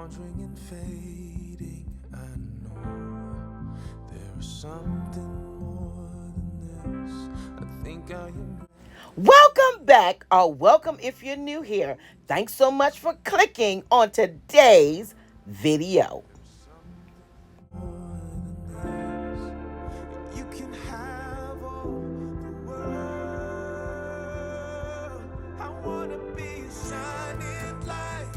wandering and fading. I know there is something more than this. I think I am. Welcome back, or welcome if you're new here. Thanks so much for clicking on today's video. More than this. You can have all the world. I wanna be a shining light.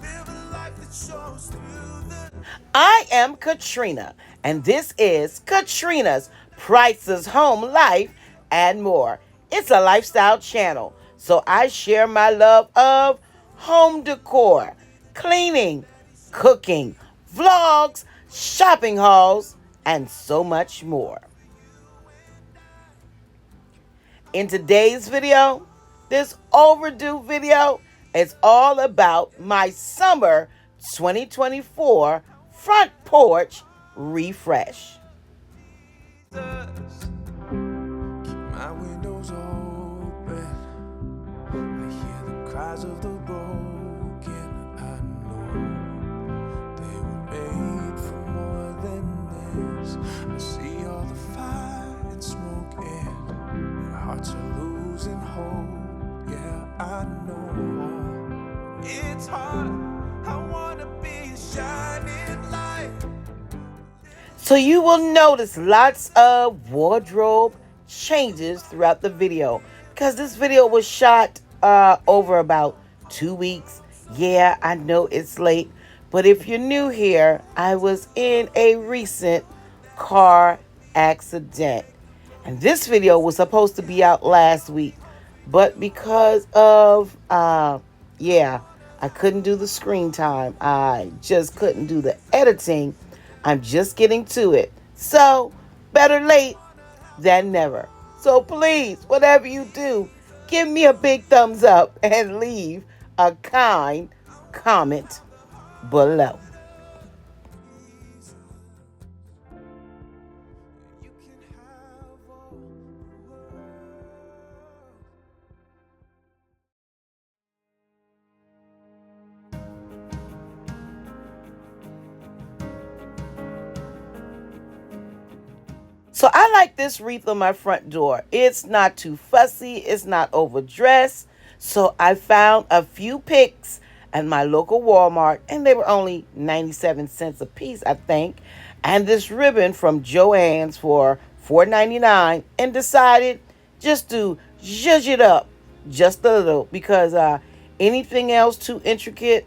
Live a life that shows through the. I am Katrina, and this is Katrina's Prices Home Life and More. It's a lifestyle channel, so I share my love of home decor, cleaning, cooking, vlogs, shopping hauls, and so much more. In today's video, this overdue video is all about my summer 2024 front porch refresh. Keep my windows open. I hear the cries of the broken. I know they were made for more than this. I see all the fire and smoke, and their hearts are losing hope. Yeah, I know it's hard. I wanna be a shining light. So you will notice lots of wardrobe changes throughout the video because this video was shot over about 2 weeks. Yeah, I know it's late, but if you're new here, I was in a recent car accident. And this video was supposed to be out last week, but because of I couldn't do the screen time. I just couldn't do the editing. I'm just getting to it. So, better late than never. So please, whatever you do, give me a big thumbs up and leave a kind comment below. You can have all the world. So I like this wreath on my front door. It's not too fussy. It's not overdressed. So I found a few picks at my local Walmart, and they were only 97 cents a piece, I think. And this ribbon from Joann's for $4.99, and decided just to zhuzh it up just a little because anything else too intricate,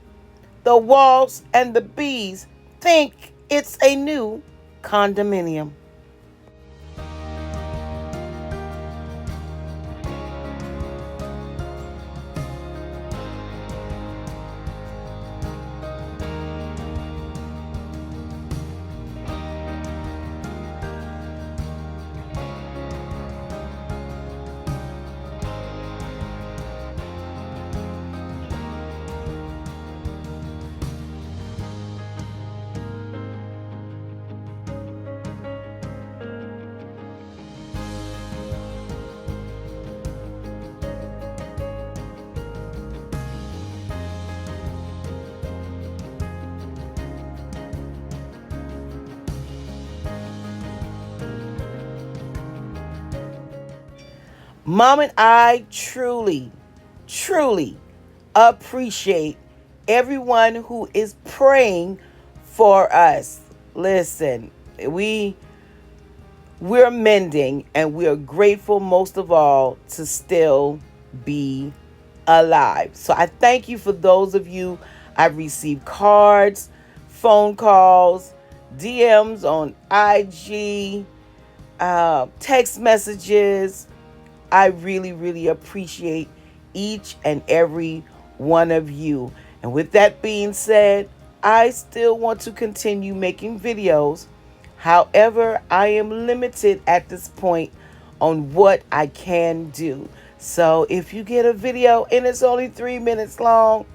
the walls and the bees think it's a new condominium. Mom and I truly, truly appreciate everyone who is praying for us. Listen, we're mending, and we are grateful most of all to still be alive. So I thank you for those of you. I've received cards, phone calls, DMs on IG, text messages. I really, really appreciate each and every one of you. And with that being said, I still want to continue making videos. However, I am limited at this point on what I can do. So if you get a video and it's only 3 minutes long,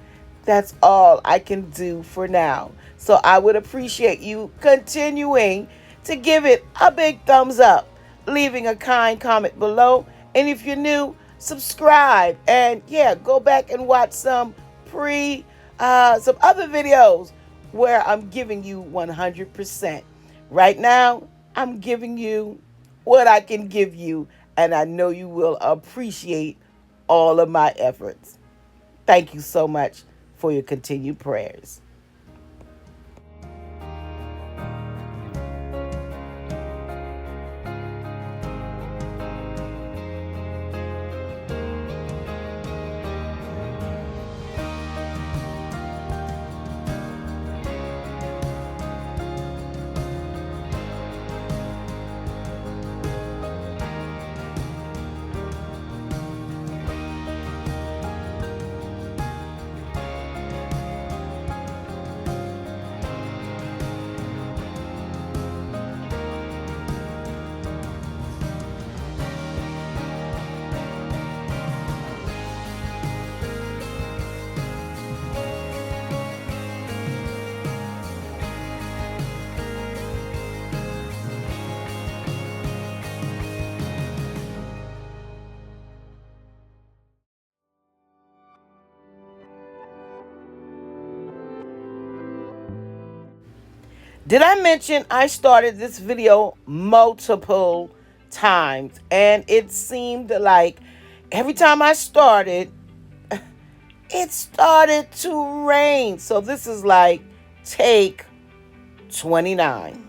that's all I can do for now. So I would appreciate you continuing to give it a big thumbs up, leaving a kind comment below. And if you're new, subscribe. And yeah, go back and watch some some other videos where I'm giving you 100%. Right now, I'm giving you what I can give you, and I know you will appreciate all of my efforts. Thank you so much for your continued prayers. Did I mention I started this video multiple times, and it seemed like every time I started, it started to rain. So this is like take 29.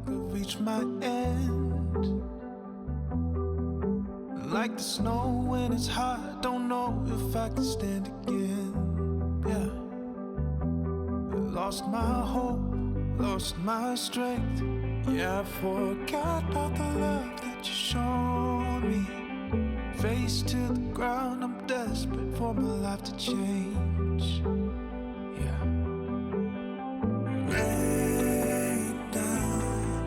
Reach my end. Like the snow when it's hot, don't know if I can stand again. Yeah. Lost my hope, lost my strength. Yeah, I forgot about the love that you showed me. Face to the ground, I'm desperate for my life to change. Yeah. Rain down,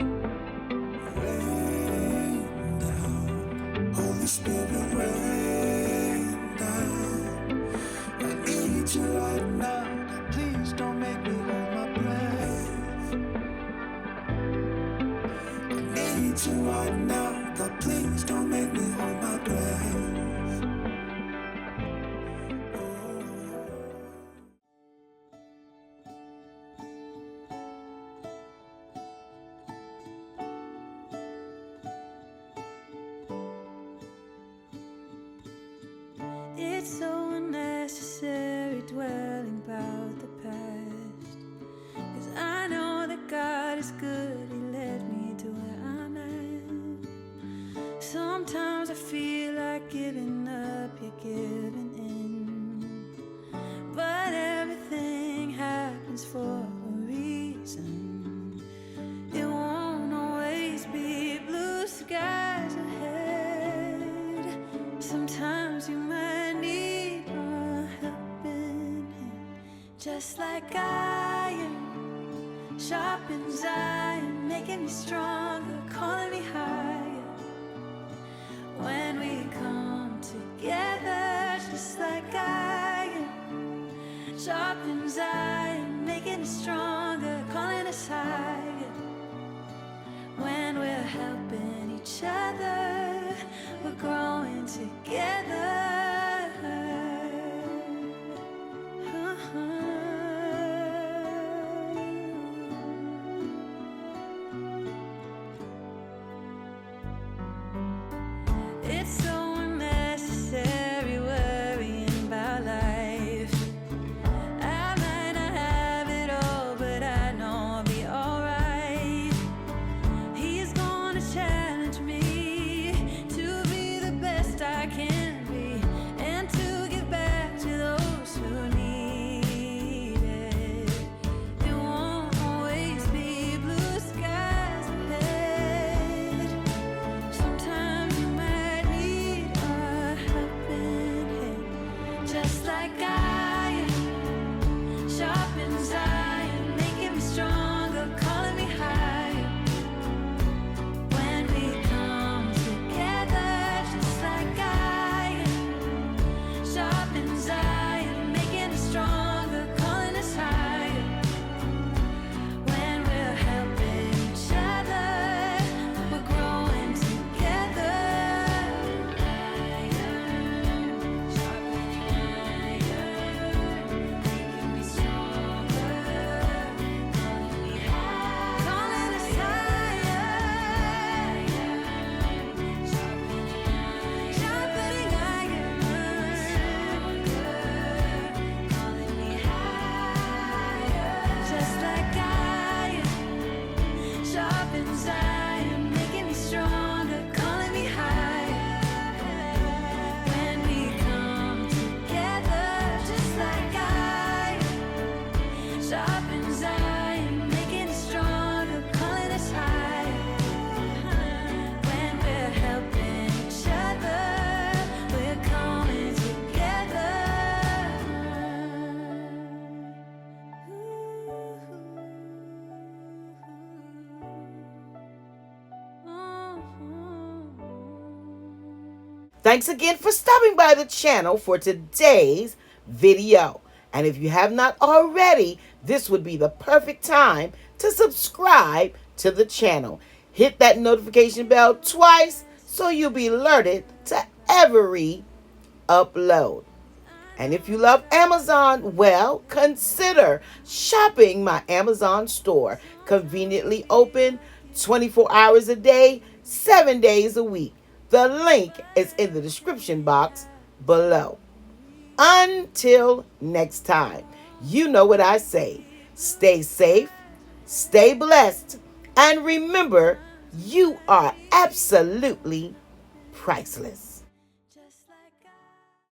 Holy Spirit, rain down. I need you right now. Please don't make me hold my breath. I need you right now. God, please don't make me hold my breath. It's so unnecessary dwelling about the past, 'cause I know that God is good, He led me to where I'm at. Sometimes I feel like giving up, you're giving in, but everything happens for a reason. It won't always be blue skies ahead. Sometimes you might need a helping hand, just like iron sharpens iron, making me stronger, calling me higher. When we come together, just like iron sharpens iron, making us stronger, calling us higher. When we're helping each other, we're growing together. It's so unnecessary worrying about life. I might not have it all, but I know I'll be alright. He's gonna challenge me to be the best I can be. Thanks again for stopping by the channel for today's video. And if you have not already, this would be the perfect time to subscribe to the channel. Hit that notification bell twice so you'll be alerted to every upload. And if you love Amazon, well, consider shopping my Amazon store. Conveniently open 24 hours a day, 7 days a week. The link is in the description box below. Until next time, you know what I say. Stay safe, stay blessed, and remember, you are absolutely priceless.